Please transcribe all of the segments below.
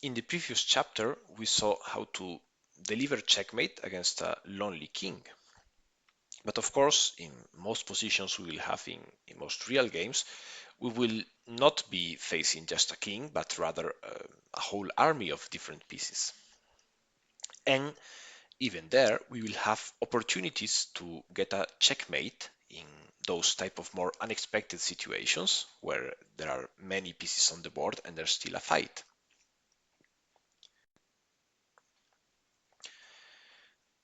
In the previous chapter, we saw how to deliver checkmate against a lonely king. But of course, in most positions we will have in most real games, we will not be facing just a king, but rather a whole army of different pieces. And even there, we will have opportunities to get a checkmate in those type of more unexpected situations where there are many pieces on the board and there's still a fight.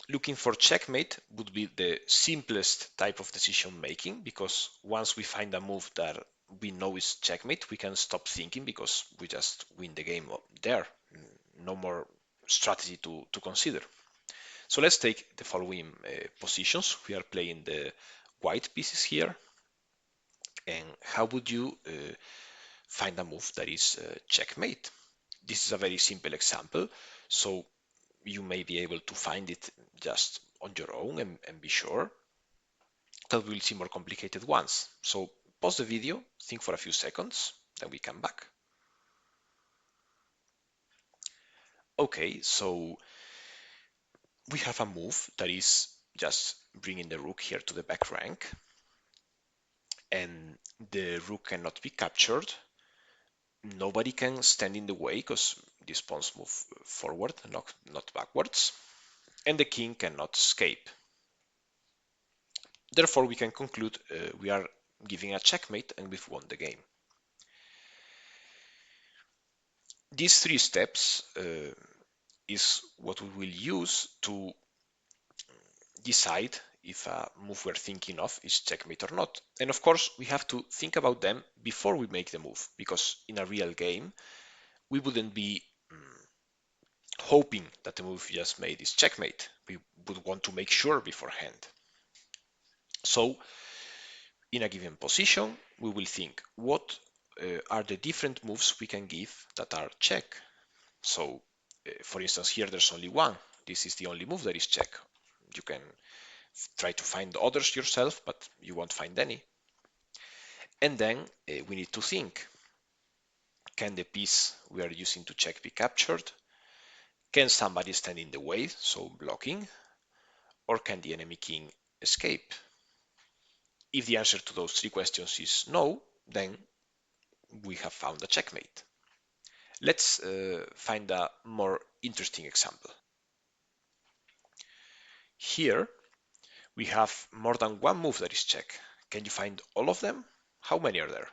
Looking for checkmate would be the simplest type of decision making, because once we find a move that we know is checkmate, we can stop thinking because we just win the game there. No more strategy to consider. So let's take the following positions. We are playing the white pieces here. And how would you find a move that is checkmate? This is a very simple example, so you may be able to find it just on your own and be sure that we'll see more complicated ones. So pause the video, think for a few seconds, then we come back. Okay, so we have a move that is just bringing the rook here to the back rank, and the rook cannot be captured. Nobody can stand in the way because these pawns move forward, not backwards, and the king cannot escape. Therefore, we can conclude we are giving a checkmate and we've won the game. These three steps is what we will use to decide if a move we're thinking of is checkmate or not. And of course, we have to think about them before we make the move, because in a real game, we wouldn't be hoping that the move we just made is checkmate. We would want to make sure beforehand. So in a given position, we will think, what are the different moves we can give that are check? So for instance, here there's only one. This is the only move that is check. You can try to find others yourself, but you won't find any. And then we need to think, can the piece we are using to check be captured? Can somebody stand in the way, so blocking? Or can the enemy king escape? If the answer to those three questions is no, then we have found a checkmate. Let's find a more interesting example. Here we have more than one move that is check. Can you find all of them? How many are there?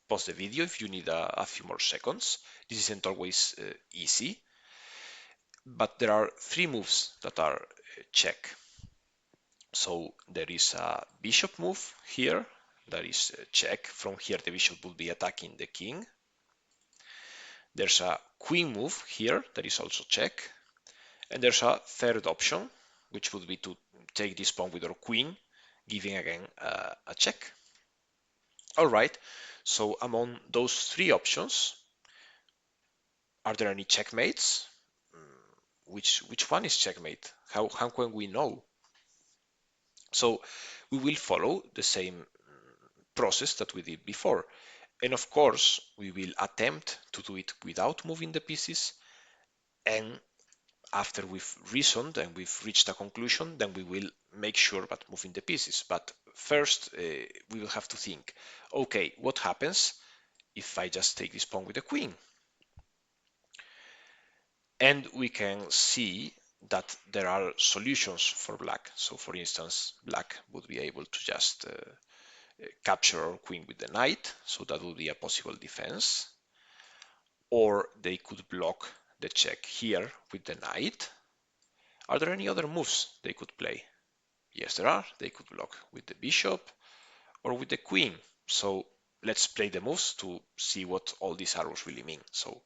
Pause the video if you need a few more seconds. This isn't always easy, but there are three moves that are check. So there is a bishop move here that is check. From here the bishop will be attacking the king. There's a queen move here that is also check. And there's a third option, which would be to take this pawn with our queen, giving again a check. All right, so among those three options, are there any checkmates? Which one is checkmate? How can we know? So we will follow the same process that we did before. And of course, we will attempt to do it without moving the pieces. And after we've reasoned and we've reached a conclusion, then we will make sure about moving the pieces. But first, we will have to think, okay, what happens if I just take this pawn with the queen? And we can see that there are solutions for black. So for instance, black would be able to just capture our queen with the knight, so that would be a possible defense. Or they could block the check here with the knight. Are there any other moves they could play? Yes, there are. They could block with the bishop or with the queen. So let's play the moves to see what all these arrows really mean. So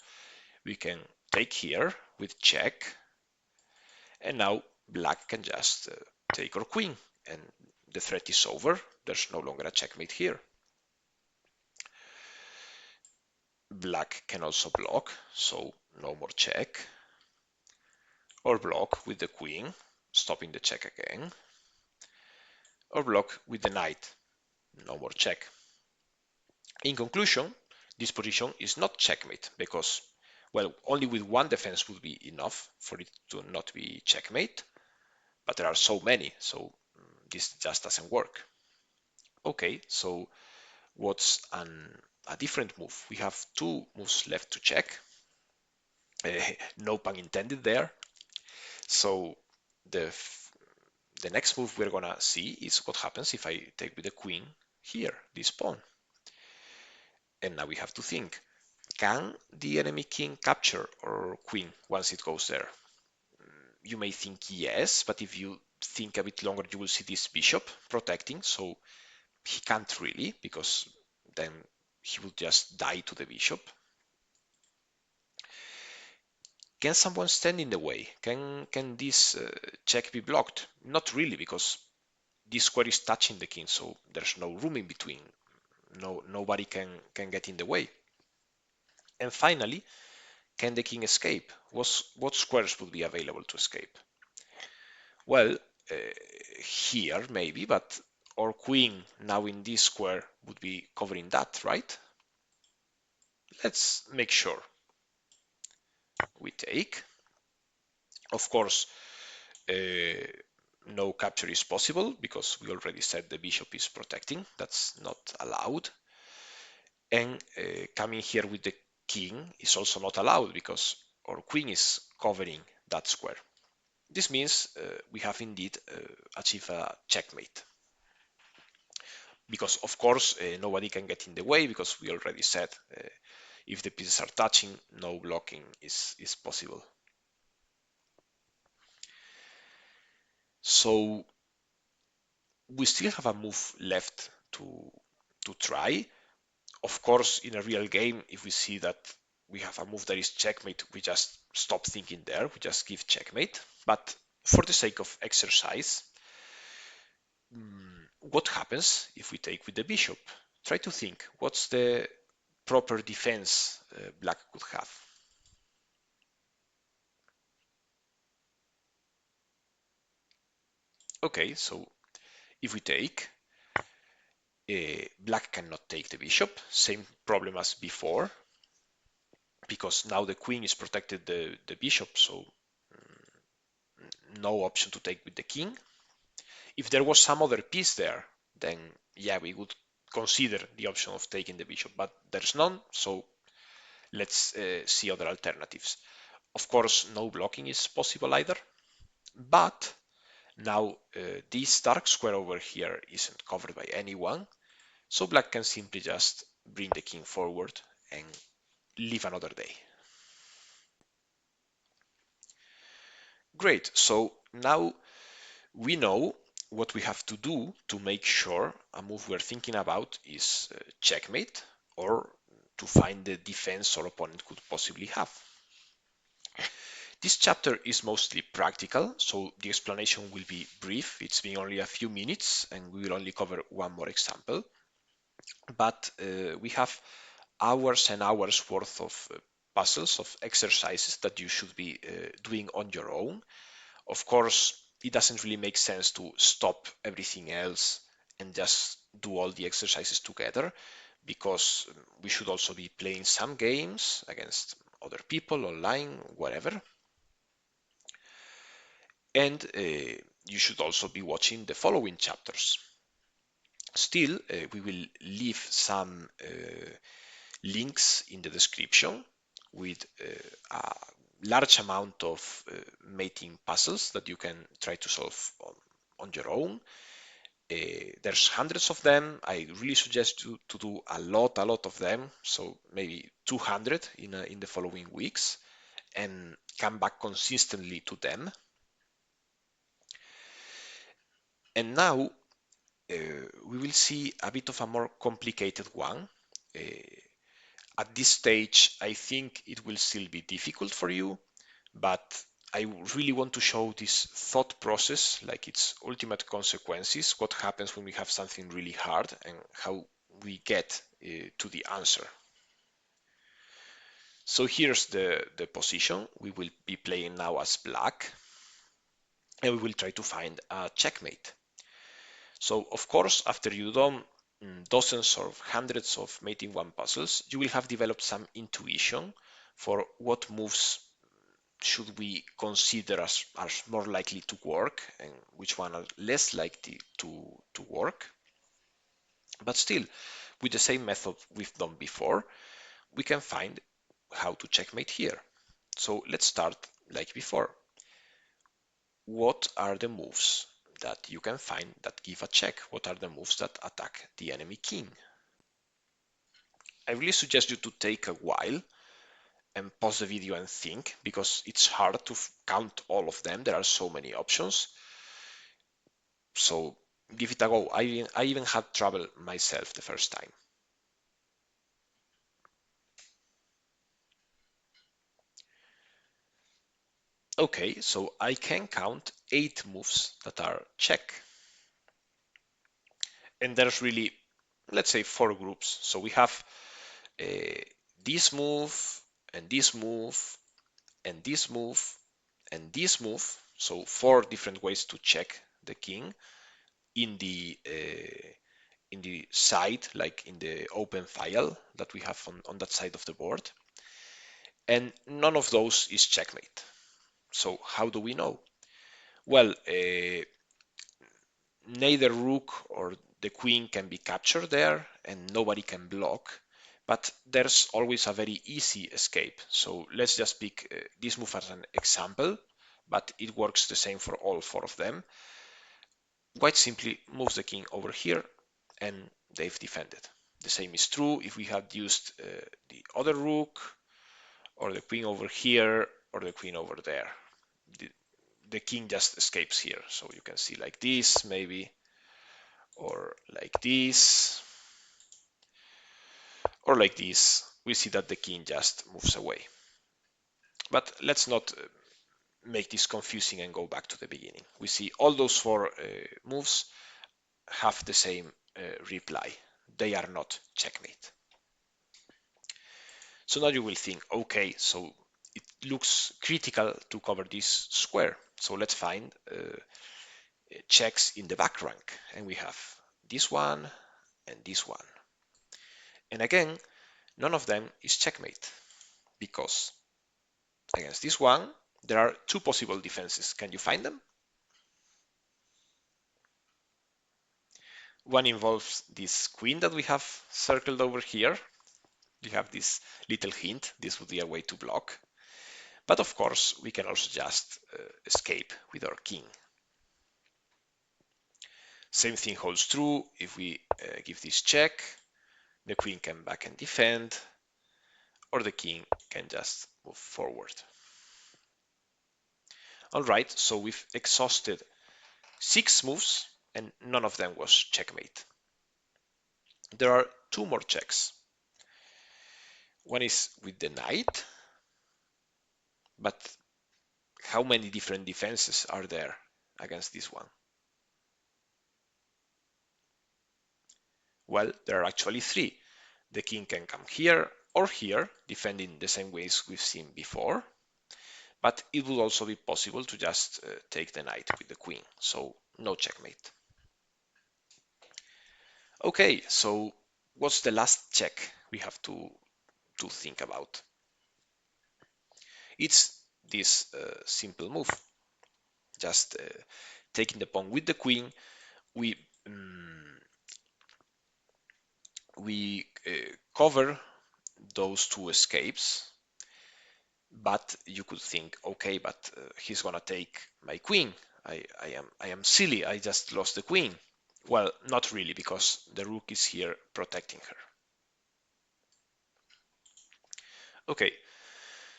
we can take here with check, and now black can just take our queen, and the threat is over. There's no longer a checkmate here. Black can also block, so no more check, or block with the queen, stopping the check again, or block with the knight, no more check. In conclusion, this position is not checkmate because, well, only with one defense would be enough for it to not be checkmate, but there are so many, so this just doesn't work. Okay, so what's a different move? We have two moves left to check. No pun intended there. So the the next move we're gonna see is what happens if I take with the queen here, this pawn. And now we have to think, can the enemy king capture our queen once it goes there? You may think yes, but if you think a bit longer, you will see this bishop protecting, so he can't really, because then he will just die to the bishop. Can someone stand in the way? Can this check be blocked? Not really, because this square is touching the king, so there's no room in between. Nobody can get in the way. And finally, can the king escape? What squares would be available to escape? Well, here maybe, but our queen now in this square would be covering that, right? Let's make sure. We take. Of course, no capture is possible because we already said the bishop is protecting. That's not allowed. And coming here with the king is also not allowed because our queen is covering that square. This means we have indeed achieved a checkmate. Because of course nobody can get in the way because we already said if the pieces are touching, no blocking is possible. So we still have a move left to try. Of course, in a real game, if we see that we have a move that is checkmate, we just stop thinking there, we just give checkmate. But for the sake of exercise, what happens if we take with the bishop? Try to think, what's the proper defense black could have? Okay, so if we take, black cannot take the bishop, same problem as before, because now the queen is protected the bishop, so no option to take with the king. If there was some other piece there, then yeah, we would consider the option of taking the bishop, but there's none, so let's see other alternatives. Of course, no blocking is possible either, but now this dark square over here isn't covered by anyone, so black can simply just bring the king forward and live another day. Great, so now we know what we have to do to make sure a move we're thinking about is checkmate, or to find the defense our opponent could possibly have. This chapter is mostly practical, so the explanation will be brief. It's been only a few minutes and we will only cover one more example. But we have hours and hours worth of puzzles, of exercises that you should be doing on your own. Of course, it doesn't really make sense to stop everything else and just do all the exercises together, because we should also be playing some games against other people online, whatever. And you should also be watching the following chapters. Still, we will leave some links in the description with a large amount of mating puzzles that you can try to solve on your own. There's hundreds of them. I really suggest you to do a lot of them, so maybe 200 in the following weeks, and come back consistently to them. And now we will see a bit of a more complicated one. At this stage, I think it will still be difficult for you, but I really want to show this thought process, like its ultimate consequences, what happens when we have something really hard and how we get to the answer. So here's the position. We will be playing now as black, and we will try to find a checkmate. So of course, after you've done dozens or hundreds of mate in one puzzles, you will have developed some intuition for what moves should we consider as more likely to work and which one are less likely to work. But still, with the same method we've done before, we can find how to checkmate here. So let's start like before. What are the moves that you can find that give a check? What are the moves that attack the enemy king? I really suggest you to take a while and pause the video and think, because it's hard to count all of them. There are so many options. So give it a go. I even had trouble myself the first time. Okay, so I can count 8 moves that are check. And there's really, let's say, 4 groups. So we have uh, this move, and this move, and this move, and this move. So 4 different ways to check the king in the side, like in the open file that we have on that side of the board. And none of those is checkmate. So how do we know? Well, neither rook or the queen can be captured there, and nobody can block. But there's always a very easy escape. So let's just pick this move as an example, but it works the same for all 4 of them. White simply moves the king over here, and they've defended. The same is true if we had used the other rook, or the queen over here, or the queen over there. The king just escapes here. So you can see like this, maybe, or like this, or like this. We see that the king just moves away. But let's not make this confusing and go back to the beginning. We see all those 4 moves have the same reply. They are not checkmate. So now you will think, okay, so it looks critical to cover this square. So let's find checks in the back rank. And we have this one and this one. And again, none of them is checkmate, because against this one, there are 2 possible defenses. Can you find them? One involves this queen that we have circled over here. You have this little hint. This would be a way to block. But of course, we can also just escape with our king. Same thing holds true if we give this check. The queen can back and defend, or the king can just move forward. All right, so we've exhausted 6 moves, and none of them was checkmate. There are 2 more checks. One is with the knight, but how many different defenses are there against this one? Well, there are actually 3. The king can come here or here, defending the same ways we've seen before. But it would also be possible to just take the knight with the queen, so no checkmate. Okay, so what's the last check we have to think about? It's this simple move. Just taking the pawn with the queen, we cover those 2 escapes. But you could think, okay, but he's gonna take my queen. I am silly. I just lost the queen. Well, not really, because the rook is here protecting her. Okay,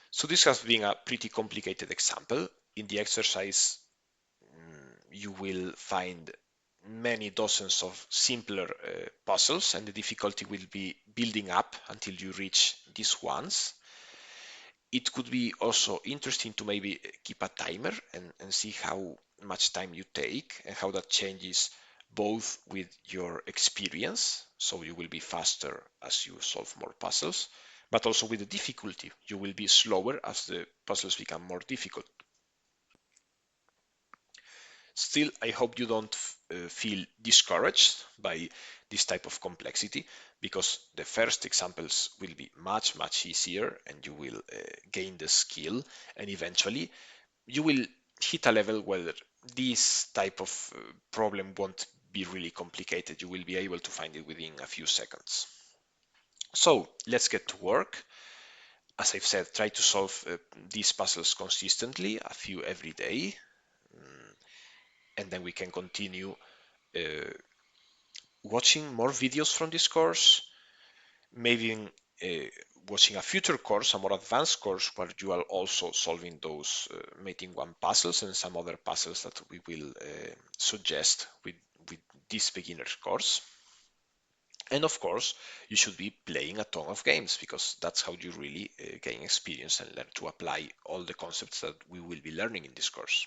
so this has been a pretty complicated example. In the exercise, you will find many dozens of simpler puzzles, and the difficulty will be building up until you reach these ones. It could be also interesting to maybe keep a timer and see how much time you take and how that changes both with your experience, so you will be faster as you solve more puzzles, but also with the difficulty. You will be slower as the puzzles become more difficult. Still, I hope you don't feel discouraged by this type of complexity, because the first examples will be much easier, and you will gain the skill, and eventually you will hit a level where this type of problem won't be really complicated. You will be able to find it within a few seconds. So let's get to work. As I've said, try to solve these puzzles consistently, a few every day, and then we can continue uh, watching more videos from this course, maybe watching a future course, a more advanced course, where you are also solving those mating one puzzles and some other puzzles that we will suggest with this beginner course. And of course, you should be playing a ton of games, because that's how you really gain experience and learn to apply all the concepts that we will be learning in this course.